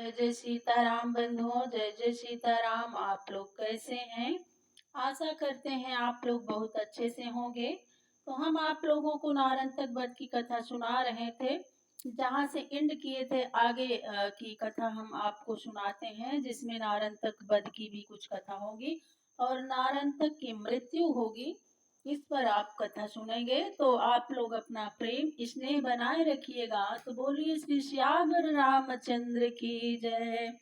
जय जय सीताराम बंधुओं, जय जय सीताराम। आप लोग कैसे हैं? आशा करते हैं आप लोग बहुत अच्छे से होंगे। तो हम आप लोगों को नारंतक वध की कथा सुना रहे थे। जहाँ से एंड किए थे आगे की कथा हम आपको सुनाते हैं, जिसमें नारंतक वध की भी कुछ कथा होगी और नारंतक की मृत्यु होगी। इस पर आप कथा सुनेंगे तो आप लोग अपना प्रेम स्नेह बनाए रखिएगा। तो बोलिए श्री श्यावर रामचंद्र की जय।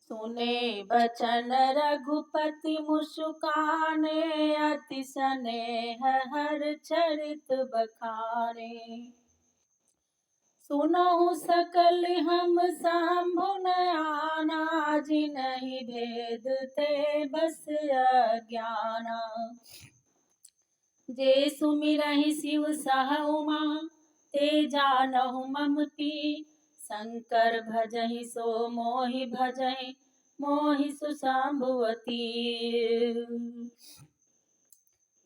सुने बचन रघुपति मुस्काने, अति स्नेह हर चरित बखाने। सुनहु सकल हम शंभु नयाना, जिनहि भेद ते बस अज्ञाना। जे सुमिरहि शिव सह उमा, ते जानहु मम पी। शंकर भजहि सो मोहि भजहि, मोहि सुशंभुवती।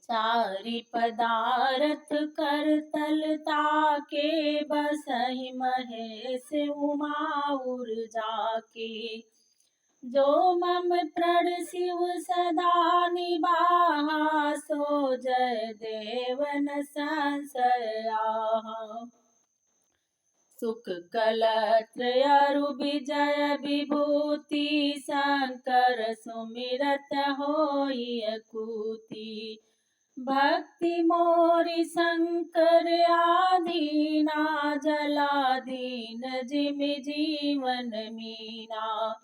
चारि पदारथ कर तल ताके, बसहि महेश उमा उर जाके। जो मम प्रण शिव सदा निबाहा, सो जय देवन संशय आहा। सुख कलत्र अरु विजय विभूति, शंकर सुमिरत होई अकूति। भक्ति मोरि शंकर आधीना, जलाधीन जिमि जीवन मीना।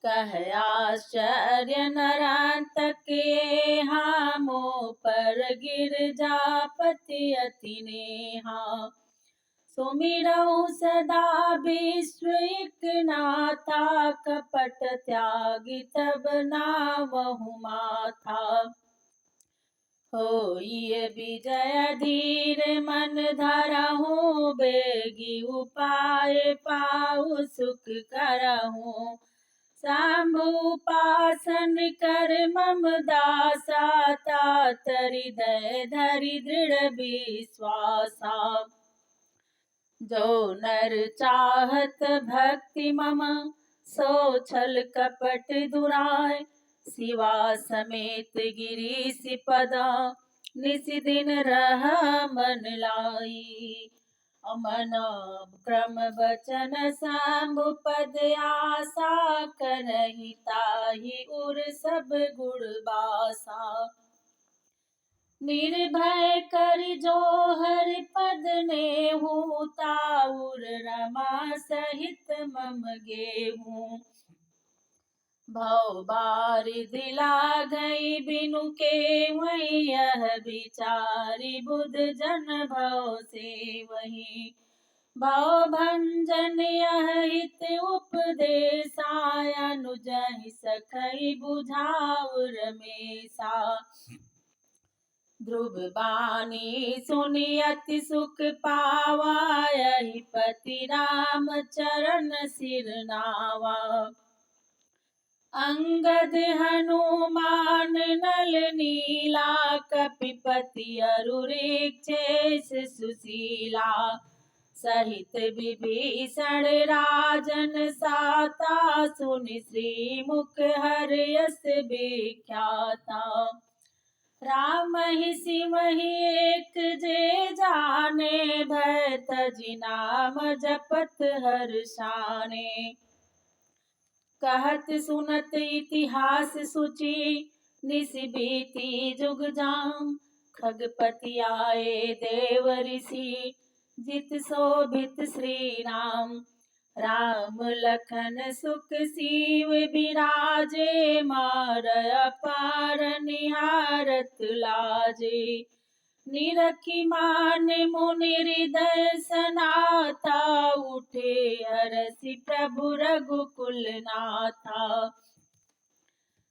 कह आश्चर्य नरांतके, हामो पर गिरजापति अति नेहा। सुमिरहु सदा विश्व एक नाथा, कपट त्यागी तब नावहु माथा। होई विजय धीर मन धरहु, बेगी उपाय पाऊ सुख करहु। शंभु पासन कर मम दासा, तात हृदय धरि दृढ़ विश्वासा। जो नर चाहत भक्ति मम, सो छल कपट दुराय। शिवा समेत गिरीश पदा, निस दिन रह मन लाई। अमन क्रम बचन शंभु पद आशा, करहि ताहि उर सब गुण बासा। निर्भय कर जो हरि पद नेहु, ताउर रमा सहित मम गेहूँ। भव बारिधि लागई बिनु केवहीं, यह बिचारी बुध जन भव सेवहीं। भव भंजन यह हित उपदेशा, अनुजहि सखहि बुझाऊ रमेशा। ध्रुव बानी सुनि अति सुख पावा, यही पति राम चरण सिर नावा। अंगद हनुमान नल नीला, कपिपति अरु ऋक्षेश सुशीला। सहित विभीषण राजन साता, सुनि श्री मुख हर यस विख्याता। राम ही सिम ही एक जे जाने, भय तजि नाम जपत हर्षाने। कहत सुनत इतिहास सूची, निस बीती जुग जाम। खगपति आए देव ऋषि, जित शोभित श्री राम। राम लखन सुख सीव बिराजे, मार अपार निहारत लाजे। निरखी मान मुनि हृदय सनाथा, उठे हरषि प्रभु रघुकुल नाथा।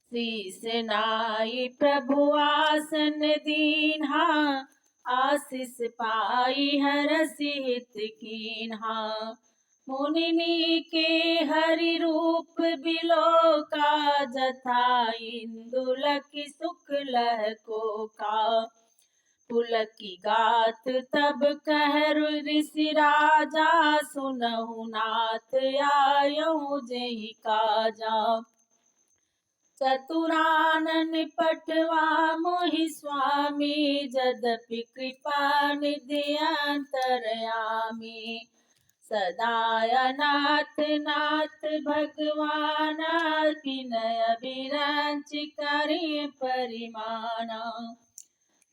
शीस नाई प्रभु आसन दीन्हा, आशीष पाई हरषि हित कीन्हा। मुनि के हरि रूप बिलोका, जथा इंदु लखि सुख लह कोका। पुलक की गात तब कह ऋषि राजा, सुनहु नाथ आयऊ जेहि काजा। चतुरानन पटवा मोहि स्वामी, यद्यपि कृपा निधि अंतरयामी। सदा अनाथ नाथ भगवान, विनय विरंच करि परिमाना।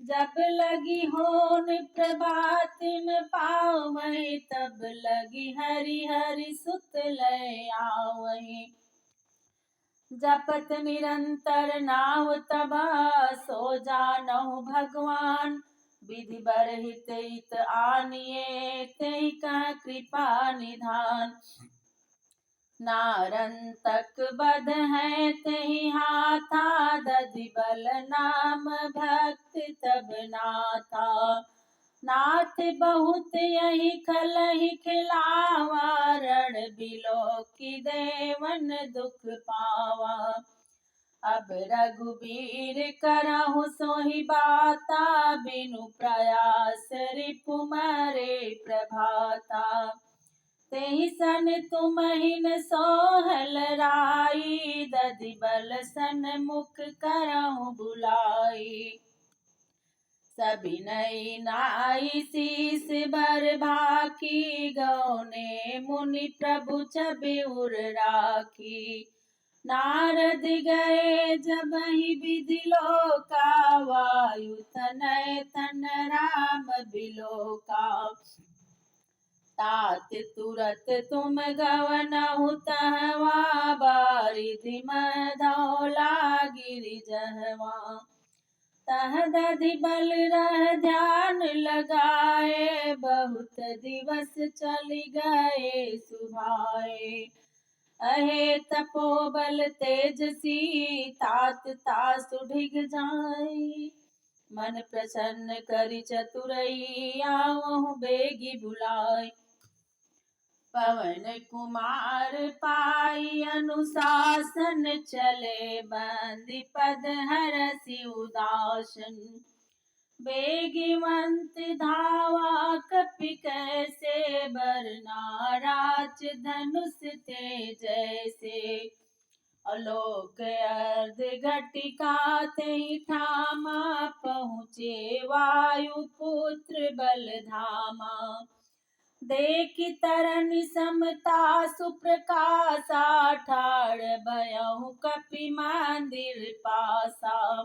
जब लगी होन प्रभात न पावहीं, तब लगी हरि हरि सुत लय आवहीं। जपत निरंतर नाम तब, सो जानहु भगवान। विधि बरहित हित आनिए, तेहि कह कृपा निधान। नारंतक बध है तेहि हाथा, दधि बल नाम भक्त तब नाथा। नाथ बहुत यही खलहि खिलावा, रण बिलो की देवन दुख पावा। अब रघुबीर करहु सोहि बाता, बिनु प्रयास रिपु मरे प्रभाता। तेहि सन तुमहि न सोहल राई, दधि बल सन्मुख करहु बुलाई। सबिनय नाई शीस बर भाकी, गौने मुनि प्रभु छबि उर राखी। नारद गए जबहि विधि लोका, वायु तनय तन राम बिलोका। तात तुरत तुम गवनहु तहवा, बारिधि मधौ लागिरि जहवा। तह दधि बल रह ध्यान लगाए, बहुत दिवस चलि गए सुभाए। अहे तपोबल तेजसी, तात तासु ढिग जाई। मन प्रसन्न करि चतुरई, आवहु बेगी बुलाई। पवन कुमार पाई अनुशासन, चले बंदी पद हरसि उदासन। बेगीवंत धावा कपि कैसे, बरना राज धनुष ते जैसे। आलोक अर्ध घटिका तेहि ठामा, पहुँचे वायुपुत्र बलधामा। देखि तरनि समता सुप्रकाशा, ठाड़ भयहु कपि मंदिर पासा।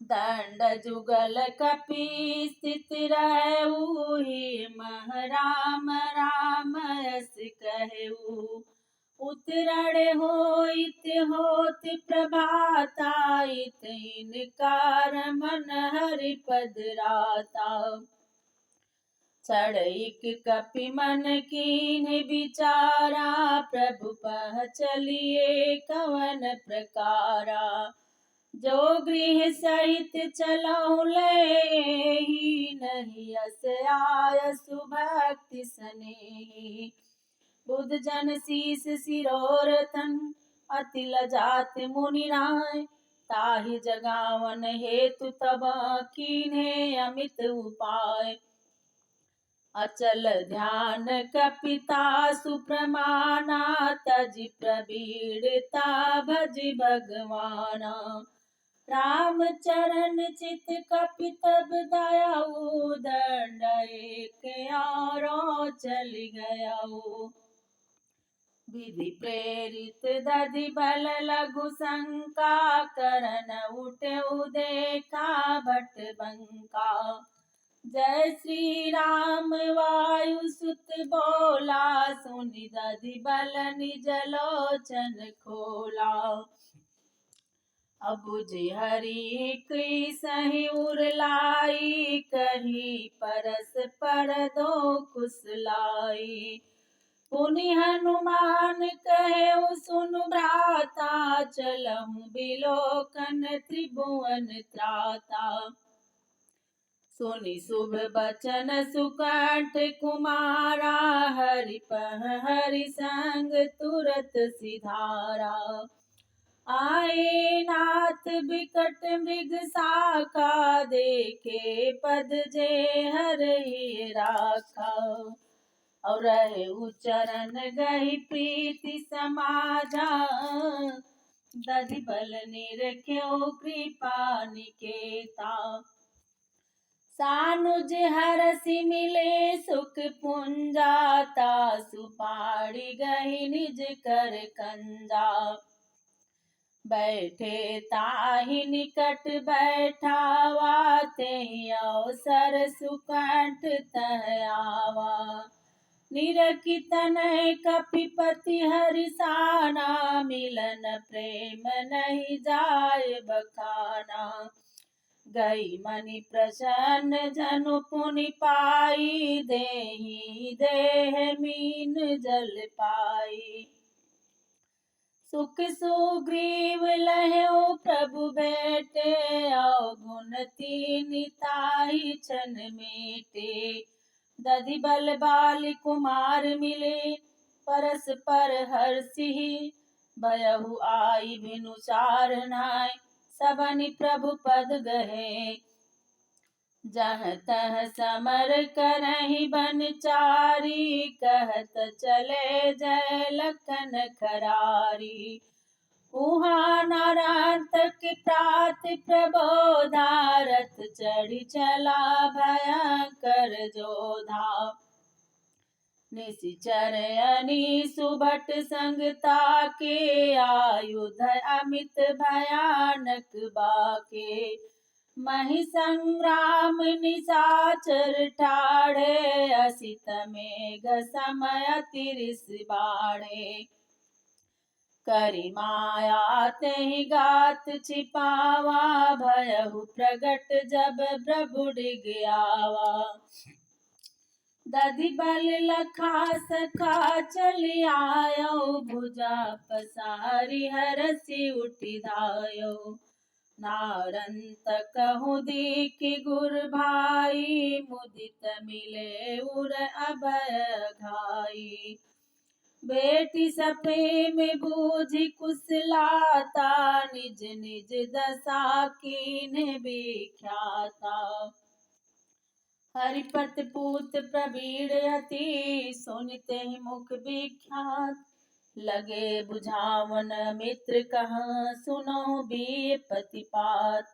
दंड जुगल कपि स्थित रहउहि, मह राम राम यस कहऊ। उतरण होइत होत प्रभाता, इनकार मन हरि पद राता। चढ़इक कपि मन कीन्ह विचारा, प्रभु पह चलिए कवन प्रकारा। जो गृह सहित चलहु लेहि, नहीं यस आयसु भक्ति सनेहि। बुध जन शीस सिरोरतन, अति लजात मुनि राय। ताहि जगावन हेतु तब, कीन्हे अमित उपाय। अचल ध्यान कपितासु प्रमाना, तजि प्रबीड़ता भजि भगवाना। राम चरण चित कपि तब दयाऊ, दंड एक औरो चलि गयाऊ। विधि प्रेरित दधि बल लघु शंका, करन उठऊ देखा भट बंका। जय श्री राम वायु सुत बोला, सुनि दधि बल निज लोचन खोला। अबुझि हरि की सहि उर लाई, कही परस पर दो कुशलाई। पुनि हनुमान कहेउ सुनु भ्राता, चलहु बिलोकन त्रिभुवन त्राता। सुनि शुभ बचन सुकंठ कुमारा, हरि पह हरि संग तुरत सिधारा। आए नाथ बिकट मृग शाखा, देखे पद जे हर ही राखा। और रहे उच्चरण गही प्रीति समाजा, दधि बल निरख्यो कृपा निकेता। सानुज हरसि मिले सुख पुंजाता, सुपाड़ी गही निज कर कंजा। बैठे ताहि निकट बैठावा, तेहि अवसर सुकंठ तह आवा। निरखि तनय कपिपति हरिसाना, मिलन प्रेम नहीं जाय बखाना। गई मनि प्रसन्न जनु पुनि पाई, देहि देह मीन जल पाई। सुख सुग्रीव लह्यो प्रभु बैठे, अवगुण तीनि ताहि छन मेटे। दधि बल बाल कुमार मिले, परस्पर हर्षि भयहु आई बिनु चारनाय। सबनि प्रभु पद गहे, जहाँ तह समर करहि बनचारी। कहत चले जय लखन खरारी, उहाँ नरांतक प्रात प्रबोधा। रथ चढ़ि चला भयंकर जोधा, निशिचर अनी सुभट संग ताके। आयुध अमित भयानक बाके, महि संग्राम निशाचर ठाढ़े। असित मेघ समय तिरिस बाढ़े, करि माया तेहि गात छिपावा। भयहु प्रगट जब प्रभु डिग आवा। दधि बल लखा सखा चलि आयो, भुजा पसारि हरसि उठि धायो। नारंतकहु देखि गुर भाई, मुदित मिले उर अभय घाई। बेटी सप्रेम बूझि कुशलाता, निज निज दशा कीन्ह विख्याता। हरिपत पूत प्रवीण अति, सुनितेहि मुख विख्यात। लगे बुझावन मित्र कहाँ, सुनहु बिय पतिपात।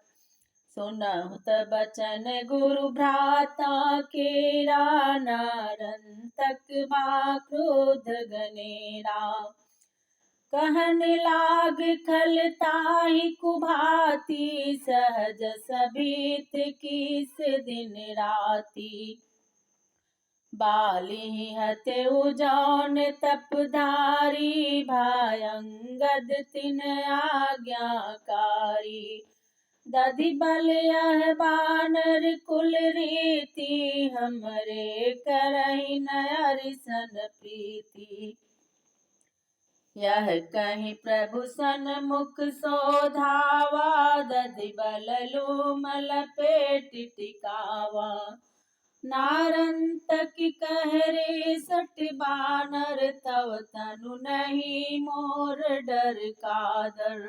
सुनहु त बचन गुरु भ्राता केरा, नारंतक बा क्रोध गनेरा। कहन लाग खल ताहि कुभाति, सहज सभित कीस दिन राति। बाली हतेउ जौन तपधारी, भयंगद तिन आज्ञाकारी। दधि बल यह बानर कुल रीति, हमरे करहि न अरिसन प्रीति। यह कहीं प्रभु सन्मुख सोधावा, दधि बल लूम लपेट टिकावा। नारंतक कहरे सट बानर, तव तनु नहीं मोर डर कादर।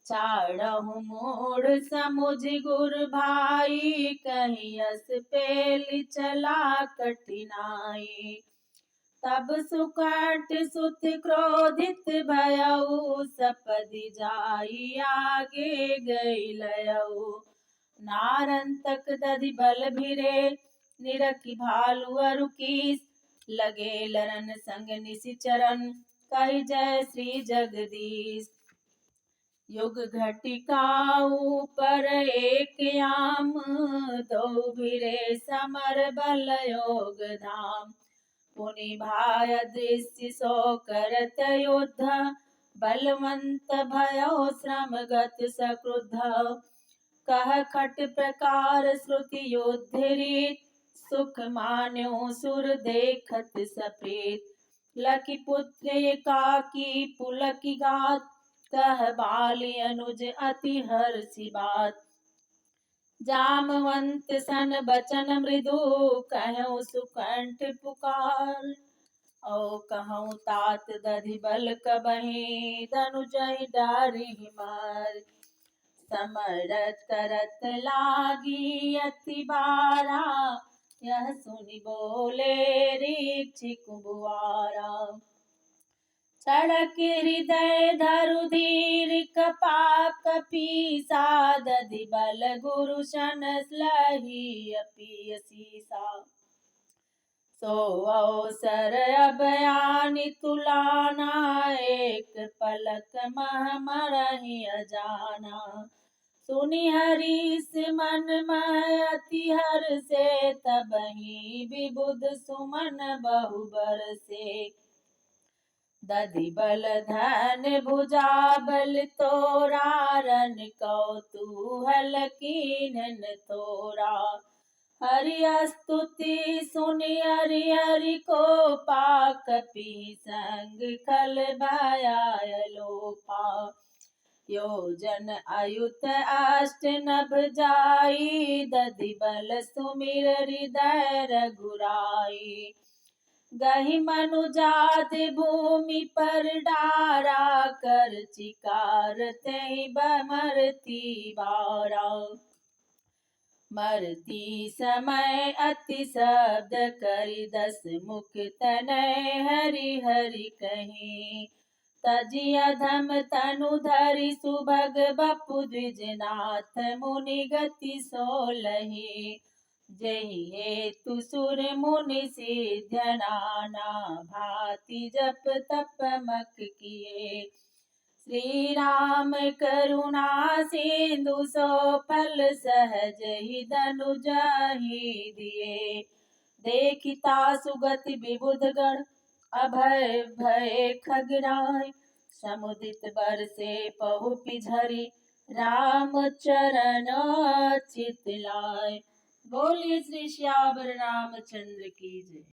चाड़हु मूढ़ समुझ गुर भाई, कहियस पेली चला कठिनाई। तब सुकंठ सुत क्रोधित भयउ, सपदि जाई आगे गई लयउ। नारंतक दधि बल भिरे, निरखि भालु अरु कीस। लगे लरन संग निशिचरन, कहि जय श्री जगदीश। युग घटिकाऊ पर एक याम, दो भिरे समर बल योग धाम। पुनि भाय दृश्य सो करत युद्ध, बलवंत भयो श्रम गत सक्रुद्ध। कह खट प्रकार श्रुति युद्ध रीत, सुख मान्यो सुर देखत सप्रीत। लकी पुत्र एकाकी पुलकी गात, कह बाली अनुज अति हर्षि बात। जामवंत सन बचन मृदु, कहु सुकंठ पुकार। औ कहूँ तात दधि बल कबहि धनुजहि डारि मार समरथ करत लागी अति बारा यह सुनि बोले ऋक्षि कुबुआरा सड़क हृदय धरु धीर कपा कपीसा दधि बल गुरु शन लही अपी सीसा सो अवसर अब आनि तुलाना एक पलक मह मरहि अजाना सुनि हरीश मन मह अति हर्षे तबहि विबुध सुमन बहु बरसे दधि बल धन भुजा बल तोरा रन कौतूहल कीनन तोरा हरि स्तुति सुनि हरि हरि को पा कपि संग खल भयालो पा योजन अयुत अष्ट नभ जाई दधि बल सुमिर हृदय रघुराई गहि मनुजात भूमि पर डारा कर चिकार तहि बमरती बारा मरती समय अति शब्द करि दस मुख तनय हरि हरि कहीं तजि अधम तनु धरि सुभग बपु द्विजनाथ मुनि गति सोलहि जहि हेतु सुर मुनि सिद्ध नाना भांति जप तप मक किए श्री राम करुणा सिंधु सो फल सहज ही धनुजाहि दिए देखिता सुगति विबुध गण अभय भय खगराय समुदित बरसे पहु पिझरी राम चरण चित लाय। बोलिए श्री श्यावर रामचंद्र की जय।